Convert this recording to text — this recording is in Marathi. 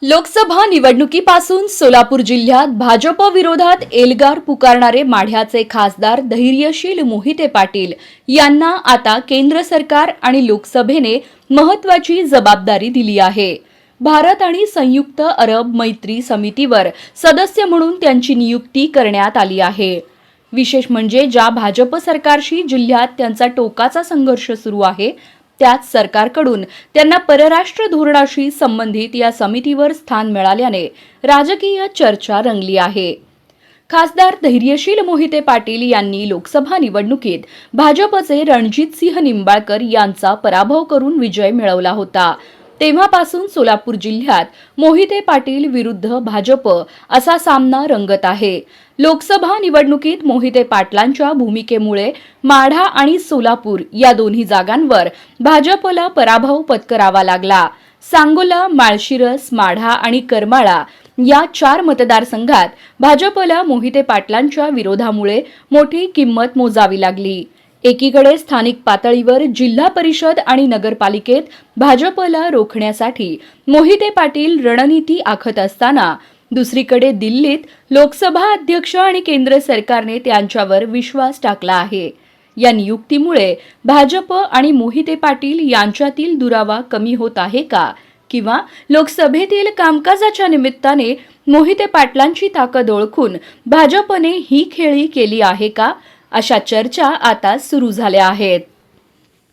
लोकसभा निवडणुकीपासून सोलापूर जिल्ह्यात भाजप विरोधात एल्गार पुकारणारे माढ्याचे खासदार धैर्यशील मोहिते पाटील यांना आता केंद्र सरकार आणि लोकसभेने महत्त्वाची जबाबदारी दिली आहे। भारत आणि संयुक्त अरब मैत्री समितीवर सदस्य म्हणून त्यांची नियुक्ती करण्यात आली आहे। विशेष म्हणजे ज्या भाजप सरकारशी जिल्ह्यात त्यांचा टोकाचा संघर्ष सुरू आहे त्याच सरकारकडून त्यांना परराष्ट्र धोरणाशी संबंधित या समितीवर स्थान मिळाल्याने राजकीय चर्चा रंगली आहे। खासदार धैर्यशील मोहिते पाटील यांनी लोकसभा निवडणुकीत भाजपचे रणजितसिंह निंबाळकर यांचा पराभव करून विजय मिळवला होता। तेव्हापासून सोलापूर जिल्ह्यात मोहिते पाटील विरुद्ध भाजप असा सामना रंगत आहे। लोकसभा निवडणुकीत मोहिते पाटलांच्या भूमिकेमुळे माढा आणि सोलापूर या दोन्ही जागांवर भाजपला पराभव पत्करावा लागला। सांगोला, माळशिरस, माढा आणि करमाळा या 4 मतदारसंघात भाजपला मोहिते पाटलांच्या विरोधामुळे मोठी किंमत मोजावी लागली। एकीकडे स्थानिक पातळीवर जिल्हा परिषद आणि नगरपालिकेत भाजपला रोखण्यासाठी मोहिते पाटील रणनीती आखत असताना दुसरीकडे दिल्लीत लोकसभा अध्यक्ष आणि केंद्र सरकारने त्यांच्यावर विश्वास टाकला आहे। या नियुक्तीमुळे भाजप आणि मोहिते पाटील यांच्यातील दुरावा कमी होत आहे का, किंवा लोकसभेतील कामकाजाच्या निमित्ताने मोहिते पाटलांची ताकद ओळखून भाजपने ही खेळी केली आहे का, अशा चर्चा आता सुरू झाल्या आहेत।